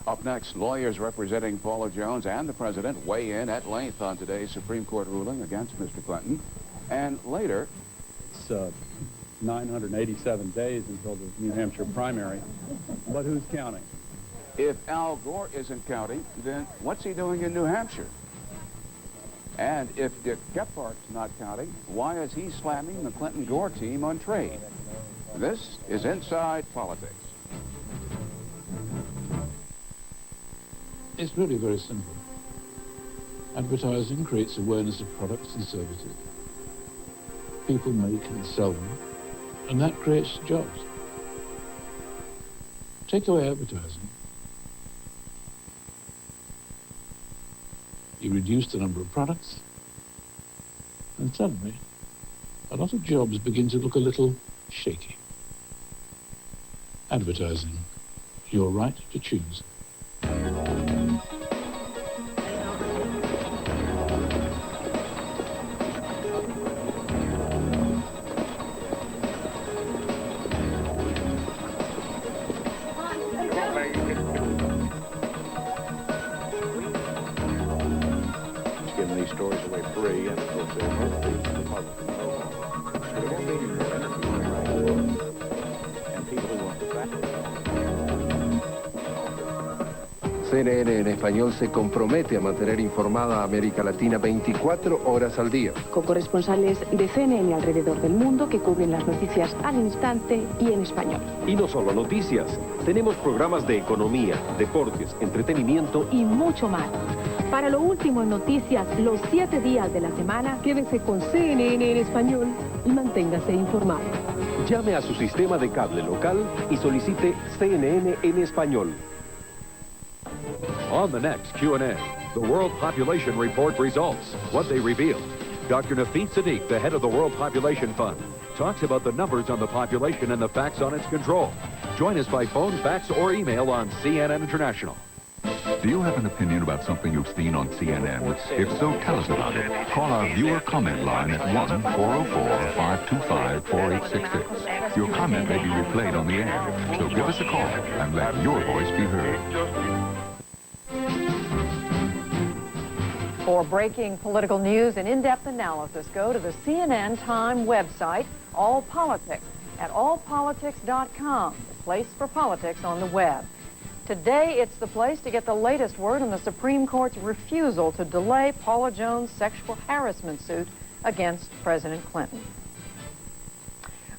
Up next, lawyers representing Paula Jones and the president weigh in at length on today's Supreme Court ruling against Mr. Clinton. And later... It's 987 days until the New Hampshire primary, but who's counting? If Al Gore isn't counting, then what's he doing in New Hampshire? And if Dick Gephardt's not counting, why is he slamming the Clinton-Gore team on trade? This is Inside Politics. It's really very simple. Advertising creates awareness of products and services. People make and sell them, and that creates jobs. Take away advertising. You reduce the number of products, and suddenly, a lot of jobs begin to look a little shaky. Advertising. Your right to choose. CNN en español se compromete a mantener informada a América Latina 24 horas al día. Con corresponsales de CNN alrededor del mundo que cubren las noticias al instante y en español. Y no solo noticias, tenemos programas de economía, deportes, entretenimiento y mucho más. Para lo último en noticias, los 7 días de la semana, quédese con CNN en español y manténgase informado. Llame a su sistema de cable local y solicite CNN en español. On the next Q&A, the World Population Report results, what they reveal. Dr. Nafeet Siddiq, the head of the World Population Fund, talks about the numbers on the population and the facts on its control. Join us by phone, fax, or email on CNN International. Do you have an opinion about something you've seen on CNN? If so, tell us about it. Call our viewer comment line at 1-404-525-4866. Your comment may be replayed on the air, so give us a call and let your voice be heard. For breaking political news and in-depth analysis, go to the CNN Time website, All Politics, at allpolitics.com, the place for politics on the web. Today, it's the place to get the latest word on the Supreme Court's refusal to delay Paula Jones' sexual harassment suit against President Clinton.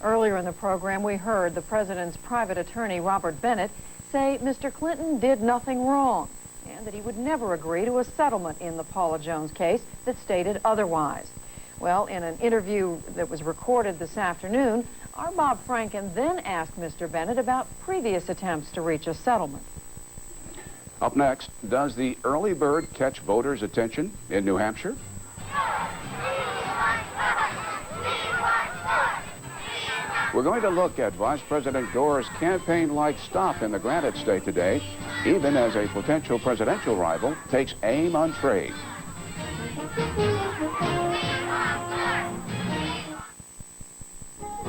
Earlier in the program, we heard the president's private attorney, Robert Bennett, say Mr. Clinton did nothing wrong, and that he would never agree to a settlement in the Paula Jones case that stated otherwise. Well, in an interview that was recorded this afternoon, our Bob Franken then asked Mr. Bennett about previous attempts to reach a settlement. Up next, does the early bird catch voters' attention in New Hampshire? We're going to look at Vice President Gore's campaign-like stop in the Granite State today, even as a potential presidential rival takes aim on trade.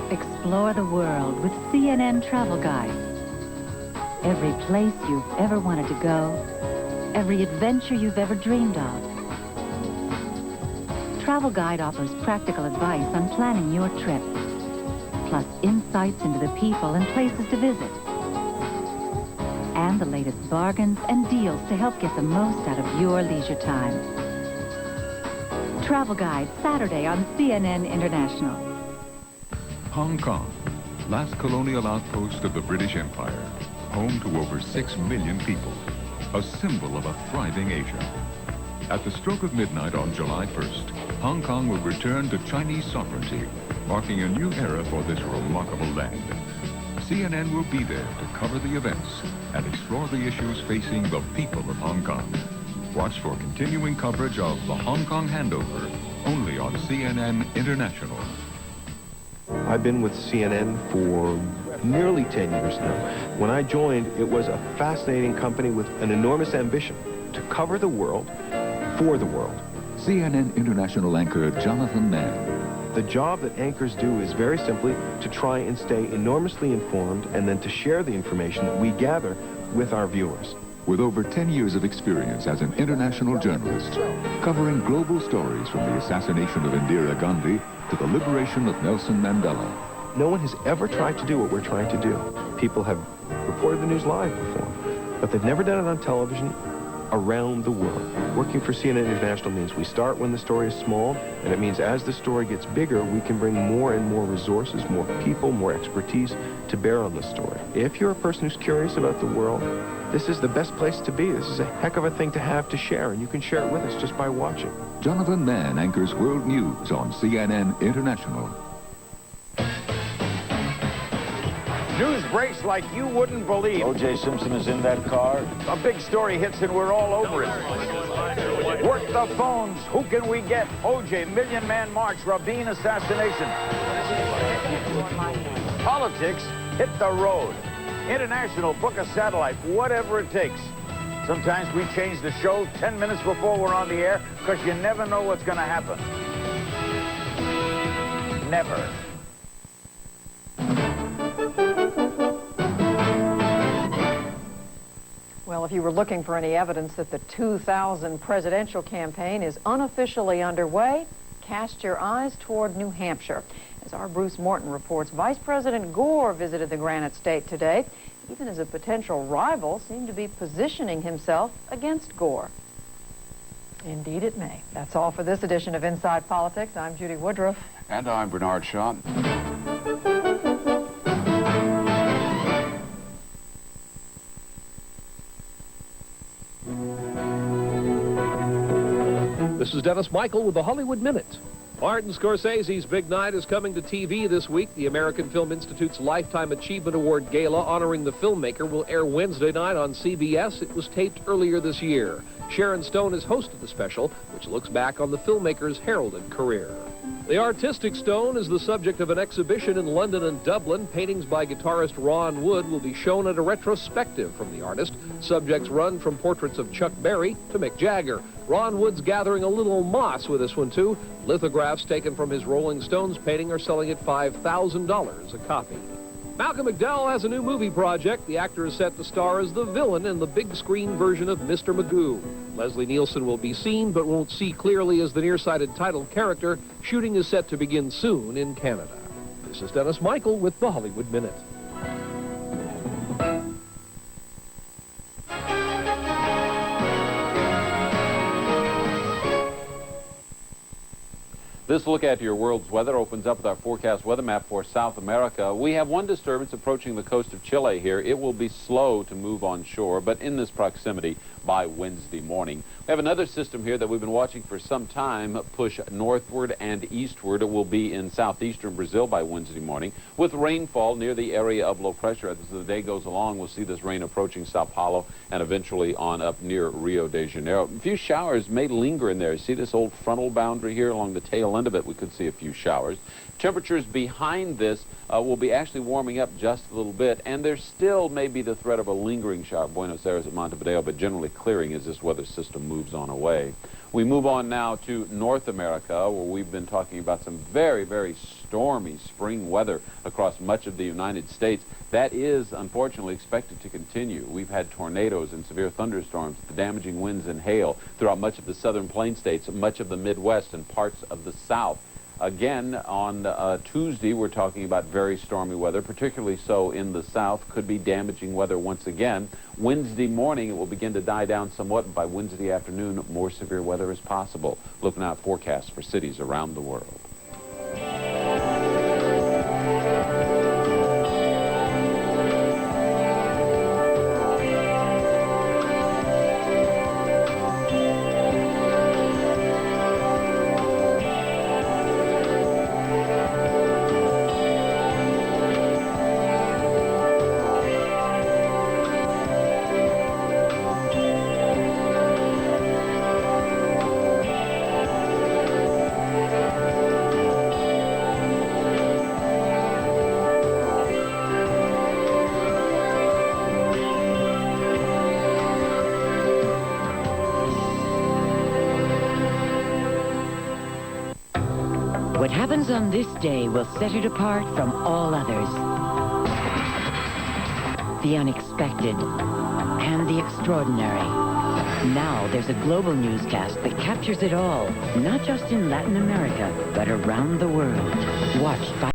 Explore the world with CNN Travel Guide. Every place you've ever wanted to go, every adventure you've ever dreamed of. Travel Guide offers practical advice on planning your trip, plus insights into the people and places to visit, and the latest bargains and deals to help get the most out of your leisure time. Travel Guide, Saturday on CNN International. Hong Kong, last colonial outpost of the British Empire, home to over 6 million people, a symbol of a thriving Asia. At the stroke of midnight on July 1st, Hong Kong will return to Chinese sovereignty, marking a new era for this remarkable land. CNN will be there to cover the events and explore the issues facing the people of Hong Kong. Watch for continuing coverage of the Hong Kong handover, only on CNN International. I've been with CNN for nearly 10 years now. When I joined, it was a fascinating company with an enormous ambition to cover the world for the world. CNN International anchor Jonathan Mann. The job that anchors do is very simply to try and stay enormously informed and then to share the information that we gather with our viewers. with over 10 years of experience as an international journalist, covering global stories from the assassination of Indira Gandhi to the liberation of Nelson Mandela. No one has ever tried to do what we're trying to do. People have reported the news live before, but they've never done it on television around the world. Working for CNN International means we start when the story is small, and it means as the story gets bigger, we can bring more and more resources, more people, more expertise to bear on the story. If you're a person who's curious about the world, this is the best place to be. This is a heck of a thing to have to share, and you can share it with us just by watching. Jonathan Mann anchors World News on CNN International. News breaks like you wouldn't believe. O.J. Simpson is in that car. A big story hits and we're all over it. Work the phones. Who can we get? O.J. Million Man March. Rabin assassination. Politics hit the road. International, book a satellite. Whatever it takes. Sometimes we change the show 10 minutes before we're on the air because you never know what's going to happen. Never. Well, if you were looking for any evidence that the 2000 presidential campaign is unofficially underway, cast your eyes toward New Hampshire. As our Bruce Morton reports, Vice President Gore visited the Granite State today. Even as a potential rival, seemed to be positioning himself against Gore. Indeed it may. That's all for this edition of Inside Politics. I'm Judy Woodruff. And I'm Bernard Shaw. This is Dennis Michael with the Hollywood Minute. Martin Scorsese's big night is coming to TV this week. The American Film Institute's Lifetime Achievement Award Gala honoring the filmmaker will air Wednesday night on CBS. It was taped earlier this year. Sharon Stone has hosted the special, which looks back on the filmmaker's heralded career. The artistic Stone is the subject of an exhibition in London and Dublin. Paintings by guitarist Ron Wood will be shown at a retrospective from the artist. Subjects run from portraits of Chuck Berry to Mick Jagger. Ron Wood's gathering a little moss with this one, too. Lithographs taken from his Rolling Stones painting are selling at $5,000 a copy. Malcolm McDowell has a new movie project. The actor is set to star as the villain in the big screen version of Mr. Magoo. Leslie Nielsen will be seen, but won't see clearly as the nearsighted title character. Shooting is set to begin soon in Canada. This is Dennis Michael with the Hollywood Minute. This look at your world's weather opens up with our forecast weather map for South America. We have one disturbance approaching the coast of Chile here. It will be slow to move on shore, but in this proximity by Wednesday morning. We have another system here that we've been watching for some time push northward and eastward. It will be in southeastern Brazil by Wednesday morning with rainfall near the area of low pressure. As the day goes along, we'll see this rain approaching Sao Paulo and eventually on up near Rio de Janeiro. A few showers may linger in there. See this old frontal boundary here along the tail end of it? We could see a few showers. Temperatures behind this will be actually warming up just a little bit, and there still may be the threat of a lingering shower at Buenos Aires and Montevideo, but generally clearing as this weather system moves on away. We move on now to North America, where we've been talking about some very, very stormy spring weather across much of the United States. That is, unfortunately, expected to continue. We've had tornadoes and severe thunderstorms, the damaging winds and hail throughout much of the southern plain states, much of the Midwest, and parts of the South. Again, on Tuesday, we're talking about very stormy weather, particularly so in the South. Could be damaging weather once again. Wednesday morning, it will begin to die down somewhat, and by Wednesday afternoon, more severe weather is possible. Looking out forecasts for cities around the world. What happens on this day will set it apart from all others. the unexpected, and the extraordinary. Now there's a global newscast that captures it all, not just in Latin America, but around the world. Watched by